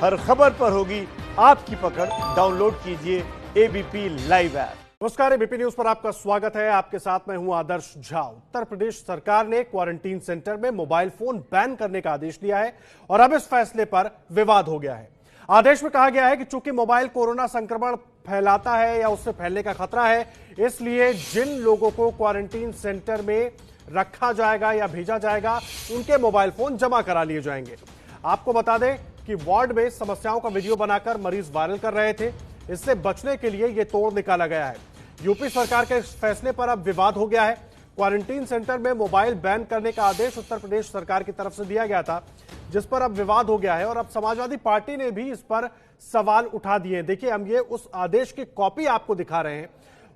हर खबर पर होगी आपकी पकड़। डाउनलोड कीजिए एबीपी लाइव ऐप। नमस्कार, एबीपी न्यूज पर आपका स्वागत है। आपके साथ मैं हूं आदर्श झा। उत्तर प्रदेश सरकार ने क्वारंटीन सेंटर में मोबाइल फोन बैन करने का आदेश दिया है और अब इस फैसले पर विवाद हो गया है। आदेश में कहा गया है कि चूंकि मोबाइल कोरोना संक्रमण फैलाता है या उससे फैलने का खतरा है, इसलिए जिन लोगों को क्वारंटीन सेंटर में रखा जाएगा या भेजा जाएगा, उनके मोबाइल फोन जमा करा लिए जाएंगे। आपको बता दें कि वार्ड में समस्याओं का वीडियो बनाकर मरीज वायरल कर रहे थे। इससे बचने के लिए यह तोड़ निकाला गया है। यूपी सरकार के इस फैसले पर अब विवाद हो गया है। क्वारंटीन सेंटर में मोबाइल बैन करने का आदेश उत्तर प्रदेश सरकार की तरफ से दिया गया था, जिस पर अब विवाद हो गया है और अब समाजवादी पार्टी ने भी इस पर सवाल उठा दिए। देखिए, हम ये उस आदेश की कॉपी आपको दिखा रहे हैं।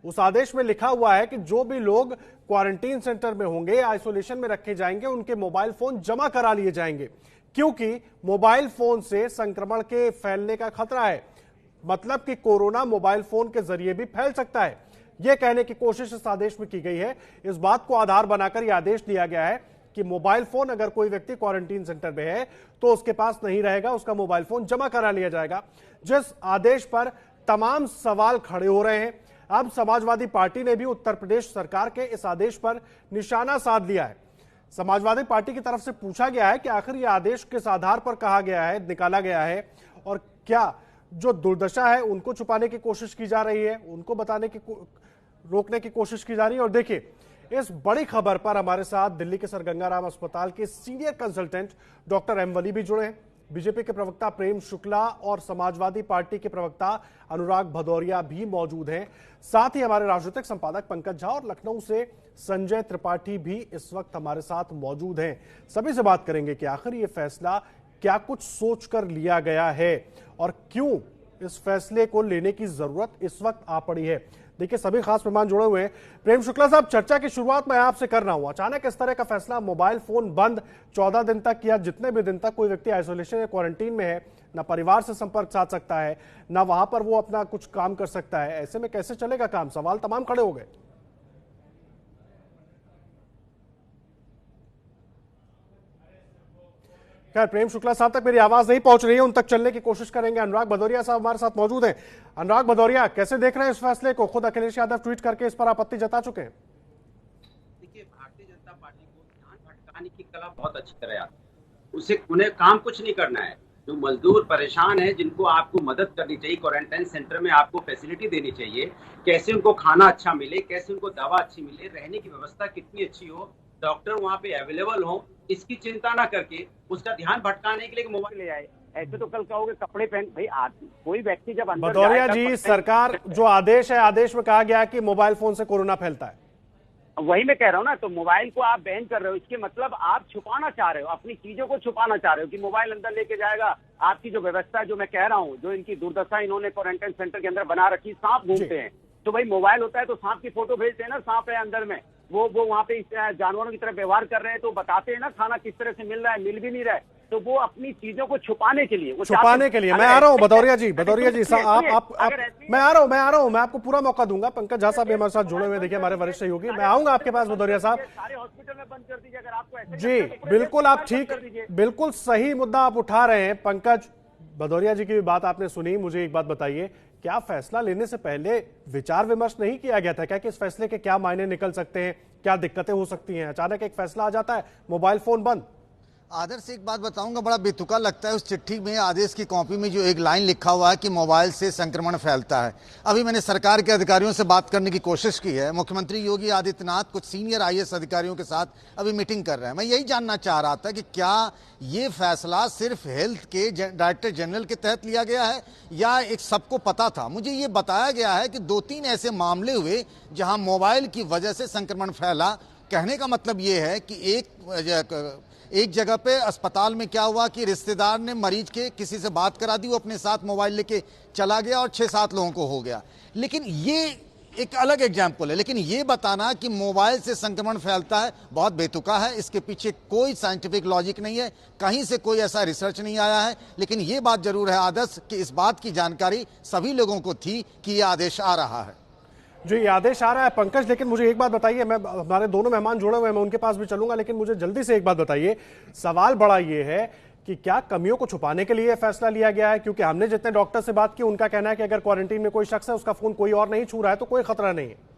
उस आदेश में लिखा हुआ है कि जो भी लोग क्वारंटीन सेंटर में होंगे, आइसोलेशन में रखे जाएंगे, उनके मोबाइल फोन जमा करा लिए जाएंगे, क्योंकि मोबाइल फोन से संक्रमण के फैलने का खतरा है। मतलब कि कोरोना मोबाइल फोन के जरिए भी फैल सकता है, यह कहने की कोशिश इस आदेश में की गई है। इस बात को आधार बनाकर यह आदेश दिया गया है कि मोबाइल फोन अगर कोई व्यक्ति क्वारंटीन सेंटर में है तो उसके पास नहीं रहेगा, उसका मोबाइल फोन जमा करा लिया जाएगा। जिस आदेश पर तमाम सवाल खड़े हो रहे हैं, अब समाजवादी पार्टी ने भी उत्तर प्रदेश सरकार के इस आदेश पर निशाना साध लिया है। समाजवादी पार्टी की तरफ से पूछा गया है कि आखिर यह आदेश किस आधार पर कहा गया है, निकाला गया है, और क्या जो दुर्दशा है उनको छुपाने की कोशिश की जा रही है, उनको रोकने की कोशिश की जा रही है। और देखिए, इस बड़ी खबर पर हमारे साथ दिल्ली के सर गंगाराम अस्पताल के सीनियर कंसल्टेंट डॉक्टर एम वली भी जुड़े हैं। बीजेपी के प्रवक्ता प्रेम शुक्ला और समाजवादी पार्टी के प्रवक्ता अनुराग भदौरिया भी मौजूद हैं। साथ ही हमारे राजनीतिक संपादक पंकज झा और लखनऊ से संजय त्रिपाठी भी इस वक्त हमारे साथ मौजूद हैं। सभी से बात करेंगे कि आखिर ये फैसला क्या कुछ सोचकर लिया गया है और क्यों इस फैसले को लेने की जरूरत इस वक्त आ पड़ी है। देखिए, सभी खास मेहमान जुड़े हुए हैं। प्रेम शुक्ला साहब, चर्चा की शुरुआत मैं आपसे कर रहा हूं। अचानक इस तरह का फैसला, मोबाइल फोन बंद 14 दिन तक या जितने भी दिन तक कोई व्यक्ति आइसोलेशन या क्वारंटीन में है, ना परिवार से संपर्क साध सकता है, ना वहां पर वो अपना कुछ काम कर सकता है। ऐसे में कैसे चलेगा काम? सवाल तमाम खड़े हो गए। खैर, प्रेम शुक्ला साहब तक मेरी आवाज नहीं पहुंच रही है, उन तक चलने की कोशिश करेंगे। अनुराग भदौरिया साहब हमारे साथ मौजूद हैं। अनुराग भदौरिया, कैसे देख रहे हैं इस फैसले को? खुद अखिलेश यादव ट्वीट करके इस पर आपत्ति जता चुके हैं। देखिए, भारतीय जनता पार्टी को ध्यान भटकाने की कला बहुत अच्छी तरह आती है। उन्हें काम कुछ नहीं करना है। जो मजदूर परेशान है, जिनको आपको मदद करनी चाहिए, क्वारंटाइन सेंटर में आपको फैसिलिटी देनी चाहिए, कैसे उनको खाना अच्छा मिले, कैसे उनको दवा अच्छी मिले, रहने की व्यवस्था कितनी अच्छी हो, डॉक्टर वहाँ पे अवेलेबल हो, इसकी चिंता ना करके उसका ध्यान भटकाने के लिए मोबाइल ले आए। ऐसे तो कल कहोगे कपड़े पहन, भाई कोई व्यक्ति जब अंदर भदौरिया जी, सरकार जो आदेश है, आदेश में कहा गया है कि मोबाइल फोन से कोरोना फैलता है। वही मैं कह रहा हूँ ना, तो मोबाइल को आप बैन कर रहे हो, इसके मतलब आप छुपाना चाह रहे हो, अपनी चीजों को छुपाना चाह रहे हो कि मोबाइल अंदर लेके जाएगा। आपकी जो व्यवस्था, जो मैं कह रहा हूँ, जो इनकी दुर्दशा इन्होंने क्वारंटाइन सेंटर के अंदर बना रखी, सांप घूमते हैं, तो भाई मोबाइल होता है तो सांप की फोटो भेजते हैं ना, सांप है अंदर में, वो वहाँ पे जानवरों की तरह व्यवहार कर रहे हैं, तो बताते हैं ना खाना किस तरह से मिल रहा है, मिल भी नहीं रहा है, तो वो अपनी चीजों को छुपाने के लिए मैं आ रहा हूँ भदौरिया जी, मैं आ रहा हूँ, मैं आपको पूरा मौका दूंगा। पंकज झा साहब हमारे साथ जुड़े हुए, देखिए हमारे वरिष्ठ सहयोगी, मैं आऊंगा आपके पास भदौरिया साहब। सारे हॉस्पिटल में बंद कर दीजिए अगर आपको जी बिल्कुल, आप ठीक, बिल्कुल सही मुद्दा आप उठा रहे हैं। पंकज, भदौरिया जी की भी बात आपने सुनी। मुझे एक बात बताइए, क्या फैसला लेने से पहले विचार विमर्श नहीं किया गया था क्या कि इस फैसले के क्या मायने निकल सकते हैं, क्या दिक्कतें हो सकती हैं? अचानक एक फैसला आ जाता है, मोबाइल फोन बंद। आदर्श, एक बात बताऊंगा, बड़ा बेतुका लगता है। उस चिट्ठी में, आदेश की कॉपी में जो एक लाइन लिखा हुआ है कि मोबाइल से संक्रमण फैलता है। अभी मैंने सरकार के अधिकारियों से बात करने की कोशिश की है। मुख्यमंत्री योगी आदित्यनाथ कुछ सीनियर आईएएस अधिकारियों के साथ अभी मीटिंग कर रहे हैं। मैं यही जानना चाह रहा था कि क्या ये फैसला सिर्फ हेल्थ के डायरेक्टर जनरल के तहत लिया गया है या एक सबको पता था? मुझे ये बताया गया है कि 2-3 ऐसे मामले हुए जहां मोबाइल की वजह से संक्रमण फैला। कहने का मतलब ये है कि एक जगह पे अस्पताल में क्या हुआ कि रिश्तेदार ने मरीज के किसी से बात करा दी, वो अपने साथ मोबाइल लेके चला गया और 6-7 लोगों को हो गया। लेकिन ये एक अलग एग्जाम्पल है। लेकिन ये बताना कि मोबाइल से संक्रमण फैलता है बहुत बेतुका है। इसके पीछे कोई साइंटिफिक लॉजिक नहीं है, कहीं से कोई ऐसा रिसर्च नहीं आया है। लेकिन ये बात जरूर है आदर्श कि इस बात की जानकारी सभी लोगों को थी कि यह आदेश आ रहा है। जो ये आदेश आ रहा है पंकज, लेकिन मुझे एक बात बताइए, मैं हमारे दोनों मेहमान जुड़े हुए हैं, मैं उनके पास भी चलूंगा, लेकिन मुझे जल्दी से एक बात बताइए। सवाल बड़ा ये है कि क्या कमियों को छुपाने के लिए यह फैसला लिया गया है? क्योंकि हमने जितने डॉक्टर से बात की उनका कहना है कि अगर क्वारंटीन में कोई शख्स है, उसका फोन कोई और नहीं छू रहा है तो कोई खतरा नहीं है।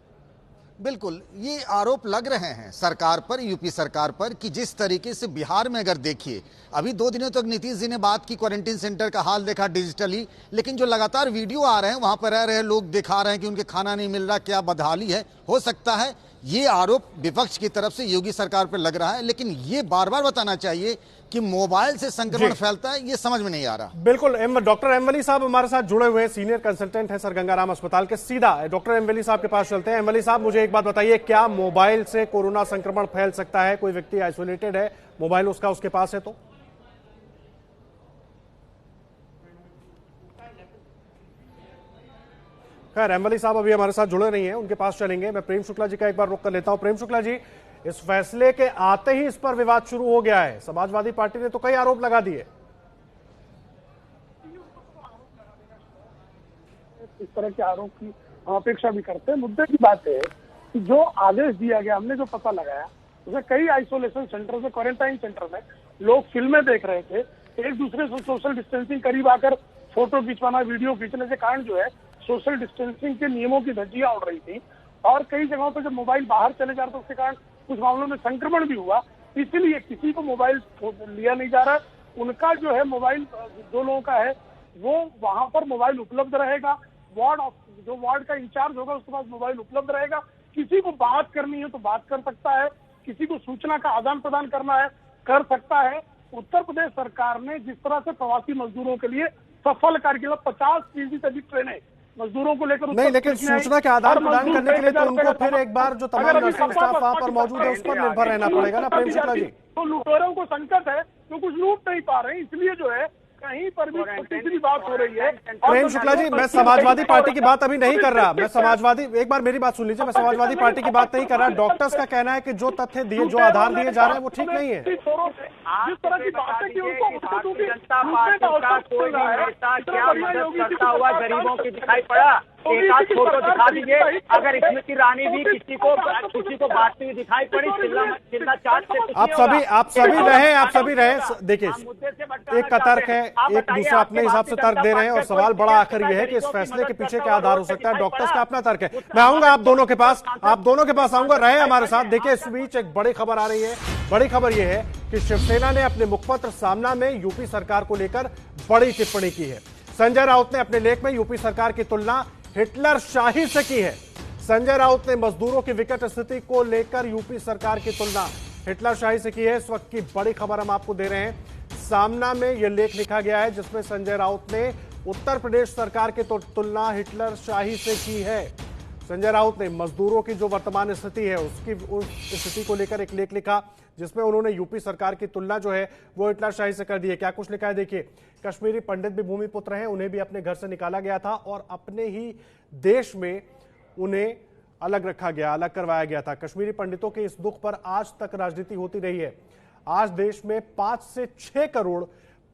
बिल्कुल, ये आरोप लग रहे हैं सरकार पर, यूपी सरकार पर, कि जिस तरीके से बिहार में अगर देखिए, अभी 2 दिनों तक नीतीश जी ने बात की, क्वारंटीन सेंटर का हाल देखा डिजिटली, लेकिन जो लगातार वीडियो आ रहे हैं वहां पर रह रहे लोग दिखा रहे हैं कि उनके खाना नहीं मिल रहा, क्या बदहाली है। हो सकता है ये आरोप विपक्ष की तरफ से योगी सरकार पर लग रहा है, लेकिन ये बार बार बताना चाहिए कि मोबाइल से संक्रमण फैलता है, ये समझ में नहीं आ रहा। बिल्कुल, डॉक्टर एम वली साहब हमारे साथ जुड़े हुए हैं, सीनियर कंसल्टेंट हैं सर गंगाराम अस्पताल के। सीधा डॉक्टर एम वली साहब के पास चलते हैं। एम वली साहब, मुझे एक बात बताइए, क्या मोबाइल से कोरोना संक्रमण फैल सकता है? कोई व्यक्ति आइसोलेटेड है, मोबाइल उसके पास है तो? खैर, एम वली साहब अभी हमारे साथ जुड़े नहीं है, उनके पास चलेंगे। मैं प्रेम शुक्ला जी का एक बार रुख कर लेता हूं। प्रेम शुक्ला जी, इस फैसले के आते ही इस पर विवाद शुरू हो गया है। समाजवादी पार्टी ने तो कई आरोप लगा दिए। इस तरह के आरोप की अपेक्षा भी करते हैं। मुद्दे की बात है कि जो आदेश दिया गया, हमने जो पता लगाया, उसमें कई आइसोलेशन सेंटर में, क्वारंटाइन सेंटर में लोग फिल्में देख रहे थे, एक दूसरे से सोशल डिस्टेंसिंग करीब आकर फोटो खिंचवाना, वीडियो खींचने के कारण जो है सोशल डिस्टेंसिंग के नियमों की धज्जियां उड़ रही थी। और कई जगहों पर जब मोबाइल बाहर चले जा रहे तो उसके कारण कुछ मामलों में संक्रमण भी हुआ। इसलिए किसी को मोबाइल लिया नहीं जा रहा। उनका जो है मोबाइल, जो लोगों का है वो वहां पर मोबाइल उपलब्ध रहेगा। जो वार्ड का इंचार्ज होगा उसके पास मोबाइल उपलब्ध रहेगा। किसी को बात करनी है तो बात कर सकता है, किसी को सूचना का आदान प्रदान करना है कर सकता है। उत्तर प्रदेश सरकार ने जिस तरह से प्रवासी मजदूरों के लिए सफल कार्य किया, 50% से अधिक ट्रेनें मजदूरों को लेकर नहीं, लेकिन सूचना के आदान प्रदान करने के लिए तो उनको फिर एक बार जो तमाम नर्सिंग स्टाफ वहां पर मौजूद है उस पर निर्भर रहना पड़ेगा ना प्रेम शुक्ला जी। तो लुटेरों को संकट है, तो कुछ लूट नहीं पा रहे हैं, इसलिए जो है कहीं पर भी छोटी सी बात हो रही है। प्रेम शुक्ला जी, मैं समाजवादी पार्टी की बात अभी नहीं कर रहा। मैं एक बार मेरी बात सुन लीजिए, मैं समाजवादी पार्टी की बात नहीं कर रहा। डॉक्टर्स का कहना है कि जो तथ्य दिए, जो आधार दिए जा रहे हैं वो ठीक नहीं है। जिस तरह की बातें की उनको जनता पार्टी का कोई नेता क्या मदद करता हुआ गरीबों की दिखाई पड़ा? एक आध फोटो दिखा दीजिए। अगर स्मृति ईरानी भी किसी को बातती हुई दिखाई पड़ी, चिल्ला चाट से आप सभी रहे। देखिए, एक का तर्क है, एक दूसरा अपने हिसाब से तर्क दे रहे हैं, और सवाल बड़ा आखिर यह है कि इस फैसले के पीछे क्या आधार हो सकता है। डॉक्टर्स का अपना तर्क है। मैं आऊंगा आप दोनों के पास आऊंगा। रहे हमारे साथ। देखिए, इस बीच एक बड़ी खबर आ रही है। बड़ी खबर यह है कि शिवसेना ने अपने मुखपत्र सामना में यूपी सरकार को लेकर बड़ी टिप्पणी की है। संजय राउत ने अपने लेख में यूपी सरकार की तुलना हिटलर शाही से की है। संजय राउत ने मजदूरों की विकट स्थिति को लेकर यूपी सरकार की तुलना हिटलर शाही से की है। इस वक्त की बड़ी खबर हम आपको दे रहे हैं। सामना में यह लेख लिखा गया है जिसमें संजय राउत ने उत्तर प्रदेश सरकार की तुलना हिटलर शाही से की है। संजय राउत ने मजदूरों की जो वर्तमान स्थिति है उस स्थिति को लेकर एक लेख लिखा जिसमें उन्होंने यूपी सरकार की तुलना जो है वो हिटलर शाही से कर दी है। क्या कुछ लिखा है देखिए। कश्मीरी पंडित भी भूमिपुत्र हैं, उन्हें भी अपने घर से निकाला गया था और अपने ही देश में उन्हें अलग रखा गया, अलग करवाया गया था। कश्मीरी पंडितों के इस दुख पर आज तक राजनीति होती रही है। आज देश में 5 से 6 करोड़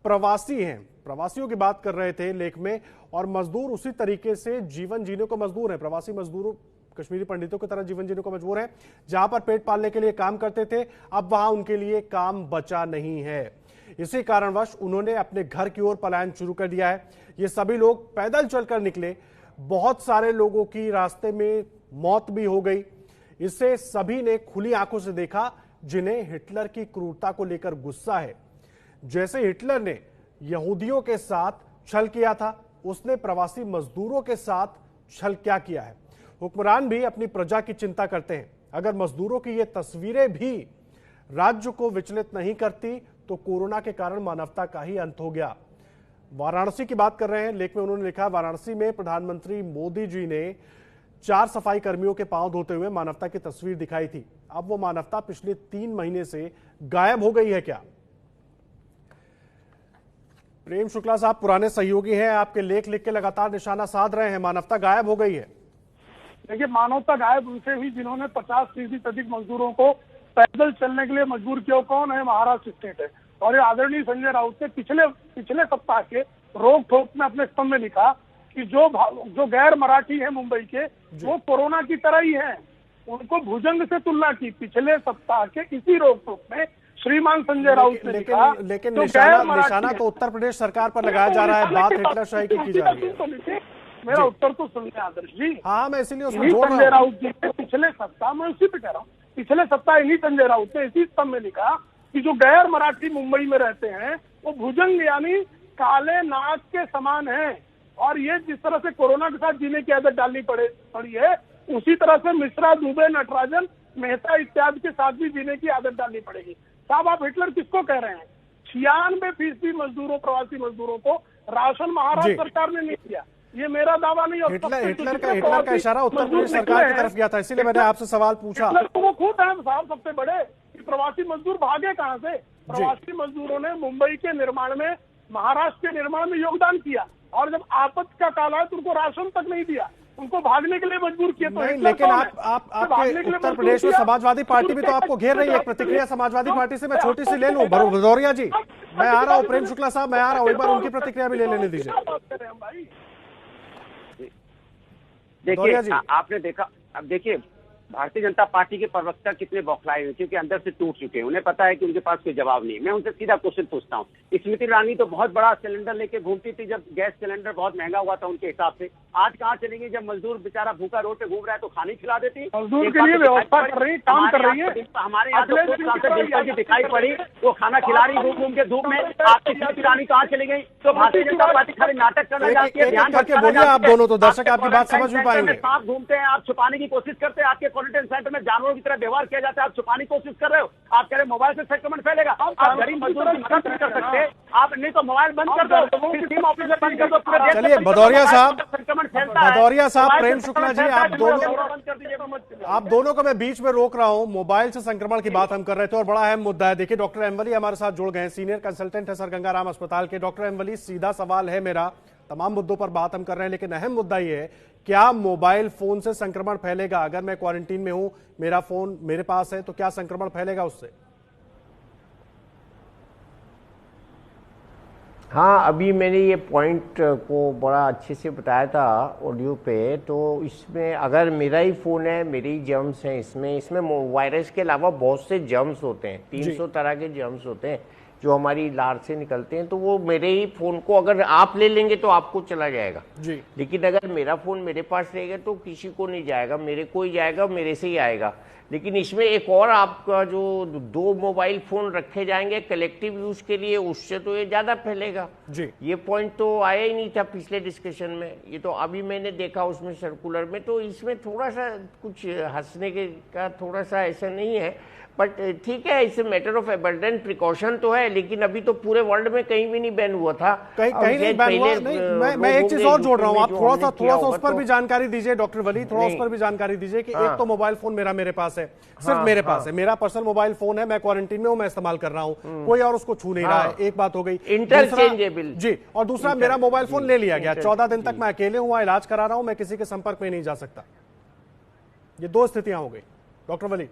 प्रवासी हैं। प्रवासियों की बात कर रहे थे लेख में, और मजदूर उसी तरीके से जीवन जीने को मजबूर हैं। प्रवासी मजदूर कश्मीरी पंडितों की तरह जीवन जीने को मजबूर हैं। जहां पर पेट पालने के लिए काम करते थे, अब वहां उनके लिए काम बचा नहीं है। इसी कारणवश उन्होंने अपने घर की ओर पलायन शुरू कर दिया है। ये सभी लोग पैदल चलकर निकले। बहुत सारे लोगों की रास्ते में मौत भी हो गई। इसे सभी ने खुली आंखों से देखा, जिन्हें हिटलर की क्रूरता को लेकर गुस्सा है। जैसे हिटलर ने यहूदियों के साथ छल किया था, उसने प्रवासी मजदूरों के साथ छल क्या किया है। हुक्मरान भी अपनी प्रजा की चिंता करते हैं। अगर मजदूरों की ये तस्वीरें भी राज्य को विचलित नहीं करती तो कोरोना के कारण मानवता का ही अंत हो गया। वाराणसी की बात कर रहे हैं लेख में उन्होंने लिखा, वाराणसी में प्रधानमंत्री मोदी जी ने 4 सफाई कर्मियों के पांव धोते हुए मानवता की तस्वीर दिखाई थी। अब वो मानवता पिछले 3 महीने से गायब हो गई है क्या? प्रेम शुक्ला साहब पुराने सहयोगी हैं, आपके लेख लिख के लगातार निशाना साध रहे हैं। मानवता गायब हो गई है। देखिए, मानवता गायब उनसे हुई जिन्होंने 50% से अधिक मजदूरों को पैदल चलने के लिए मजबूर किया। कौन है? महाराष्ट्र स्टेट है। और ये आदरणीय संजय राउत ने पिछले सप्ताह के रोक ठोक में अपने स्तंभ में लिखा कि जो गैर मराठी है मुंबई के, वो कोरोना की तरह ही है। उनको भुजंग से तुलना की। पिछले सप्ताह के इसी रोक ठोक में श्रीमान संजय राउत ने लिखा। लेकिन जो निशाना गैर मराठी निशाना है। तो उत्तर प्रदेश सरकार पर लगाया जा रहा है, बात हिटलरशाही की जा रही है। मेरा उत्तर तो सुनिए आदर्श जी। हाँ, मैं इसीलिए उसमें इन्हीं जोड़ संजय रहा हूँ। राउत जी ने पिछले सप्ताह, मैं उसी पे कह रहा हूँ, पिछले सप्ताह इन्हीं संजय राउत ने इसी स्तंभ में लिखा कि जो गैर मराठी मुंबई में रहते हैं वो भुजंग यानी काले नाग के समान है, और ये जिस तरह से कोरोना के साथ जीने की आदत डालनी पड़ी है, उसी तरह से मिश्रा, दुबे, नटराजन, मेहता इत्यादि के साथ भी जीने की आदत डालनी पड़ेगी। साहब, आप हिटलर किसको कह रहे हैं? 96% मजदूरों, प्रवासी मजदूरों को राशन महाराष्ट्र सरकार ने नहीं दिया। ये मेरा दावा नहीं। और हिटलर का इशारा उत्तर प्रदेश सरकार की तरफ गया था, इसीलिए मैंने आपसे सवाल पूछा। हिटलर तो वो खुद है साहब सबसे बड़े। प्रवासी मजदूर भागे कहाँ से? प्रवासी मजदूरों ने मुंबई के निर्माण में, महाराष्ट्र के निर्माण में योगदान किया, और जब आपद का काल आया तो उनको राशन तक नहीं दिया, उनको भागने के लिए मजबूर किया। तो नहीं, लेकिन आपके उत्तर प्रदेश में समाजवादी पार्टी भी तो आपको घेर रही है। एक प्रतिक्रिया समाजवादी पार्टी से मैं छोटी सी ले लूं। भदौरिया जी, मैं आ रहा हूं। प्रेम शुक्ला साहब, मैं आ रहा हूं, एक बार उनकी प्रतिक्रिया भी ले लेने दीजिए। देखिए, आपने देखा, अब देखिए भारतीय जनता पार्टी के प्रवक्ता कितने बौखलाए हुए, क्योंकि अंदर से टूट चुके हैं। उन्हें पता है कि उनके पास कोई जवाब नहीं है। मैं उनसे सीधा क्वेश्चन पूछता हूँ। स्मृति ईरानी तो बहुत बड़ा सिलेंडर लेके घूमती थी जब गैस सिलेंडर बहुत महंगा हुआ था उनके हिसाब से। आज कहाँ चली गई जब मजदूर बेचारा भूखा रोड पे घूम रहा है तो खाने खिला देती। मजदूर के लिए व्यवस्था कर रही, काम कर रही है। हमारे यहाँ तो डिम्पल की दिखाई पड़ी, वो खाना खिला रही घूम घूम के धूप में। आपकी स्मृति ईरानी कहाँ चली गई? तो भारतीय जनता पार्टी खाली नाटक करना चाहती है। ध्यान करके बोलिए आप दोनों, तो दर्शक आपकी बात समझ भी पाएंगे। आप घूमते हैं, आप छुपाने की कोशिश करते हैं। आपके क्वारंटाइन सेंटर में जानवरों की तरह व्यवहार किया जाता है, आप छुपाने की कोशिश कर रहे हो। आप कह रहे मोबाइल से संक्रमण फैलेगा। आप गरीब मजदूर की मदद नहीं कर सकते। आप नहीं तो मोबाइल बंद कर दो, फिर टीम ऑफिसर बंद कर दो। चलिए भदौरिया साहब, संक्रमण फैलता है। भदौरिया साहब, प्रेम शुक्ला जी, आप दोनों को मैं बीच में रोक रहा हूं। मोबाइल से संक्रमण की बात हम कर रहे थे और बड़ा अहम मुद्दा है। देखिए, डॉक्टर एमवली हमारे साथ जुड़ गए, सीनियर कंसल्टेंट है सर गंगाराम अस्पताल के। डॉक्टर एमवली, सीधा सवाल है मेरा, तमाम मुद्दों पर बात हम कर रहे हैं, लेकिन अहम मुद्दा ये है, क्या मोबाइल फोन से संक्रमण फैलेगा? अगर मैं क्वारंटीन में हूं, मेरा फोन मेरे पास है, तो क्या संक्रमण फैलेगा उससे? हाँ, अभी मैंने ये पॉइंट को बड़ा अच्छे से बताया था ऑडियो पे। तो इसमें अगर मेरा ही फ़ोन है, मेरे ही जर्म्स हैं इसमें वायरस के अलावा बहुत से जर्म्स होते हैं, 300 तरह के जर्म्स होते हैं जो हमारी लार से निकलते हैं। तो वो मेरे ही फ़ोन को अगर आप ले लेंगे तो आपको चला जाएगा जी। लेकिन अगर मेरा फ़ोन मेरे पास रहेगा तो किसी को नहीं जाएगा, मेरे को ही जाएगा, मेरे से ही आएगा। लेकिन इसमें एक और, आपका जो 2 मोबाइल फ़ोन रखे जाएंगे कलेक्टिव यूज़ के लिए, उससे तो ये ज़्यादा फैलेगा जी। ये पॉइंट तो आया ही नहीं था पिछले डिस्कशन में, ये तो अभी मैंने देखा उसमें सर्कुलर में। तो इसमें थोड़ा सा कुछ हंसने का थोड़ा सा ऐसा नहीं है, बट ठीक है, it's matter of abundant precaution तो है। लेकिन अभी तो पूरे वर्ल्ड में कहीं भी नहीं बैन हुआ था, कहीं नहीं बैन हुआ। नहीं, मैं एक चीज और जोड़ रहा हूँ, आप थोड़ा सा उस पर भी जानकारी दीजिए डॉक्टर वली, थोड़ा उस पर भी जानकारी दीजिए कि एक तो मोबाइल फोन मेरे पास है, सिर्फ मेरे पास है, मेरा पर्सनल मोबाइल फोन है, मैं क्वारंटीन में हूँ, मैं इस्तेमाल कर रहा हूँ, कोई और उसको छू नहीं रहा है। एक बात हो गई, इंटरचेंजेबल जी। और दूसरा, मेरा मोबाइल फोन ले लिया गया, 14 दिन तक मैं अकेले हुआ, इलाज करा रहा हूँ, मैं किसी के संपर्क में नहीं जा सकता। ये 2 स्थितियां हो गई डॉक्टर वली।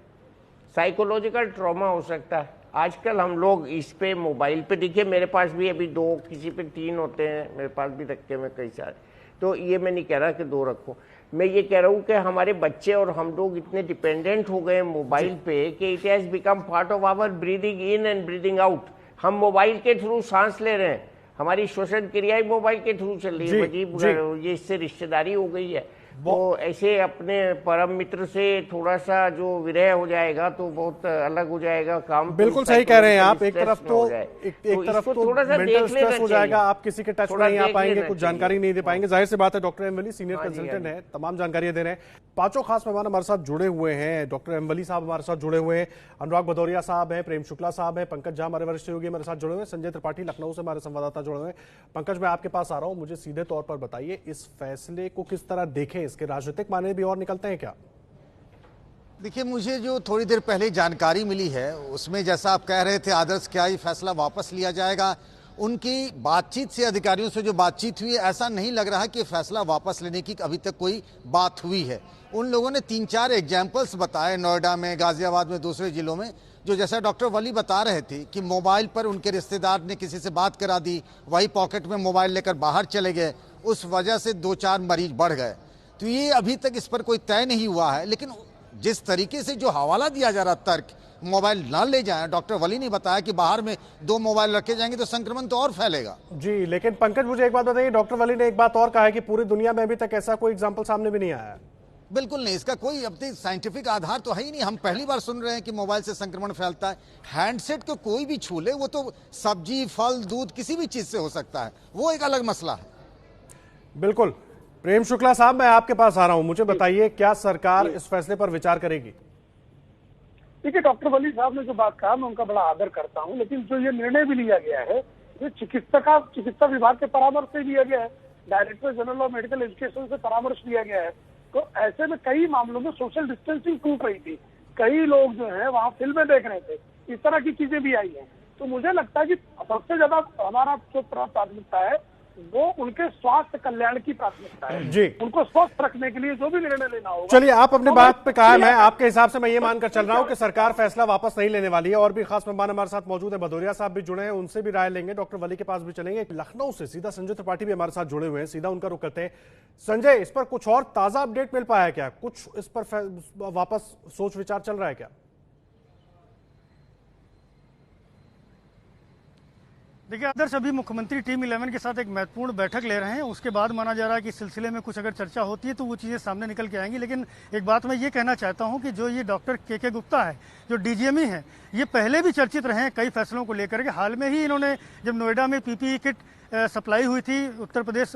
साइकोलॉजिकल ट्रॉमा हो सकता है। आजकल हम लोग इस पे मोबाइल पे, देखिए मेरे पास भी अभी 2, किसी पे 3 होते हैं, मेरे पास भी रखे में कई सारे। तो ये मैं नहीं कह रहा कि 2 रखो, मैं ये कह रहा हूँ कि हमारे बच्चे और हम लोग इतने डिपेंडेंट हो गए मोबाइल पे कि it has become part of our breathing in and breathing out. हम मोबाइल के थ्रू सांस ले रहे हैं, हमारी श्वसन क्रियाएं मोबाइल के थ्रू चल रही है। अजीब, ये इससे रिश्तेदारी हो गई है। तो ऐसे अपने परम मित्र से थोड़ा सा जो विरह हो जाएगा तो बहुत अलग हो जाएगा काम। बिल्कुल सही कह रहे हैं आप। एक तरफ तो मेंटल स्ट्रेस हो जाएगा, आप किसी के टच में नहीं आ पाएंगे, कुछ जानकारी नहीं दे पाएंगे। जाहिर सी बात है, डॉक्टर एमवली सीनियर कंसल्टेंट है, तमाम जानकारी दे रहे हैं। 5 खास मेहमान हमारे साथ जुड़े हुए हैं। डॉक्टर एमवली साहब हमारे साथ जुड़े हुए हैं, अनुराग भदौरिया साहब हैं, प्रेम शुक्ला साहब हैं, पंकज झा हमारे वरिष्ठ सहयोगी हमारे साथ जुड़े हुए हैं, संजय त्रिपाठी लखनऊ से हमारे संवाददाता जुड़े हुए हैं। पंकज, मैं आपके पास आ रहा हूं, मुझे सीधे तौर पर बताइए, इस फैसले को किस तरह देखें? इसके राजनीतिक माने भी और निकलते हैं क्या? देखिए, मुझे जो थोड़ी देर पहले जानकारी मिली है उसमें जैसा आप कह रहे थे आदर्श, क्या ये फैसला वापस लिया जाएगा? उनकी बातचीत से, अधिकारियों से जो बातचीत हुई, ऐसा नहीं लग रहा कि फैसला वापस लेने की अभी तक कोई बात हुई है। उन लोगों ने 3-4 एग्जाम्पल्स बताए, नोएडा में, गाजियाबाद में, दूसरे जिलों में, जो जैसा डॉक्टर वली बता रहे थे कि मोबाइल पर उनके रिश्तेदार ने किसी से बात करा दी, वही पॉकेट में मोबाइल लेकर बाहर चले गए, उस वजह से 2-4 मरीज बढ़ गए। तो ये अभी तक इस पर कोई तय नहीं हुआ है, लेकिन जिस तरीके से जो हवाला दिया जा रहा तर्क मोबाइल ना ले जाएं। डॉक्टर वली ने बताया कि बाहर में 2 मोबाइल रखे जाएंगे तो संक्रमण तो और फैलेगा। जी, लेकिन पंकज मुझे एक बात बताइए, डॉक्टर वली ने एक बात और कहा है कि पूरी दुनिया में अभी तक ऐसा कोई एग्जाम्पल सामने भी नहीं आया है। बिल्कुल नहीं, इसका कोई अब तक साइंटिफिक आधार तो है ही नहीं। हम पहली बार सुन रहे हैं कि मोबाइल से संक्रमण फैलता है। हैंडसेट को कोई भी छू ले, वो तो सब्जी, फल, दूध किसी भी चीज से हो सकता है, वो एक अलग मसला है। बिल्कुल। प्रेम शुक्ला साहब, मैं आपके पास आ रहा हूं, मुझे बताइए क्या सरकार इस फैसले पर विचार करेगी? देखिए, डॉक्टर वली साहब ने जो बात कहा मैं उनका बड़ा आदर करता हूं, लेकिन जो ये निर्णय भी लिया गया है ये चिकित्सा विभाग के परामर्श से लिया गया है। Director general of medical education से परामर्श लिया गया है। तो ऐसे में कई मामलों में सोशल डिस्टेंसिंग टूट रही थी, कई लोग जो है वहाँ फिल्में देख रहे थे, इस तरह की चीजें भी आई हैं। तो मुझे लगता है कि सबसे ज्यादा हमारा जो प्राथमिकता है वो उनके स्वास्थ्य कल्याण की प्राथमिकता है जी। उनको स्वस्थ रखने के लिए जो भी निर्णय लेना होगा। चलिए, आप अपने बात पे कायम है। आपके हिसाब से मैं ये मानकर चल रहा हूं कि सरकार फैसला वापस नहीं लेने वाली है। और भी खास मेहमान हमारे साथ मौजूद है, भदौरिया साहब भी जुड़े हैं, उनसे भी राय लेंगे, डॉक्टर वली के पास भी चलेंगे। लखनऊ से सीधा संजय त्रिपाठी भी हमारे साथ जुड़े हुए हैं, सीधा उनका रुख करते हैं। संजय, इस पर कुछ और ताजा अपडेट मिल पाया है क्या? कुछ इस पर वापस सोच विचार चल रहा है क्या? देखिए आदर्श, अभी मुख्यमंत्री टीम 11 के साथ एक महत्वपूर्ण बैठक ले रहे हैं। उसके बाद माना जा रहा है कि इस सिलसिले में कुछ अगर चर्चा होती है तो वो चीज़ें सामने निकल के आएंगी। लेकिन एक बात मैं ये कहना चाहता हूं कि जो ये डॉक्टर के गुप्ता है, जो डीजीएमई है, ये पहले भी चर्चित रहे हैं कई फैसलों को लेकर के। हाल में ही इन्होंने जब नोएडा में पीपीई किट सप्लाई हुई थी उत्तर प्रदेश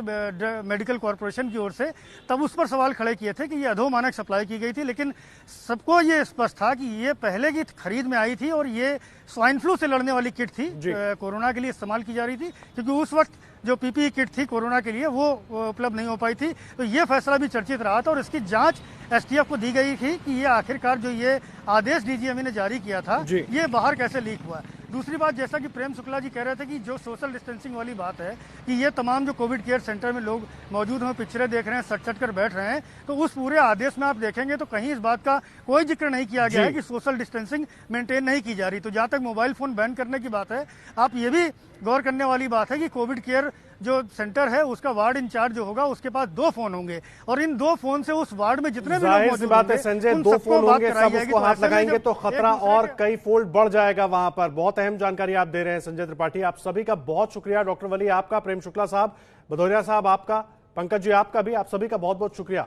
मेडिकल कॉरपोरेशन की ओर से, तब उस पर सवाल खड़े किए थे कि ये अधोमानक सप्लाई की गई थी। लेकिन सबको ये स्पष्ट था कि ये पहले की खरीद में आई थी और ये स्वाइन फ्लू से लड़ने वाली किट थी, कोरोना के लिए इस्तेमाल की जा रही थी, क्योंकि उस वक्त जो पीपीई किट थी कोरोना के लिए वो उपलब्ध नहीं हो पाई थी। तो ये फैसला भी चर्चित रहा था और इसकी जांच एसटीएफ को दी गई थी कि ये आखिरकार जो ये आदेश डीजीएमई ने जारी किया था ये बाहर कैसे लीक हुआ। दूसरी बात, जैसा कि प्रेम शुक्ला जी कह रहे थे कि जो सोशल डिस्टेंसिंग वाली बात है कि ये तमाम जो कोविड केयर सेंटर में लोग मौजूद हैं, पिक्चरें देख रहे हैं, सट कर बैठ रहे हैं, तो उस पूरे आदेश में आप देखेंगे तो कहीं इस बात का कोई जिक्र नहीं किया गया है कि सोशल डिस्टेंसिंग मेंटेन नहीं की जा रही। तो जहाँ तक मोबाइल फोन बैन करने की बात है, आप ये भी गौर करने वाली बात है कि कोविड केयर जो सेंटर है उसका वार्ड इंचार्ज जो होगा उसके पास 2 फोन होंगे और इन 2 फोन से उस वार्ड में जितने भी लोग मौजूद बात है संजय, 2 फोन होंगे, सब उसको हाथ लगाएंगे तो खतरा और कई फोल्ड बढ़ जाएगा वहां पर। बहुत अहम जानकारी आप दे रहे हैं संजय त्रिपाठी, आप सभी का बहुत शुक्रिया। डॉक्टर वली आपका, प्रेम शुक्ला साहब, भदौरिया साहब आपका, पंकज जी आपका भी, आप सभी का बहुत बहुत शुक्रिया।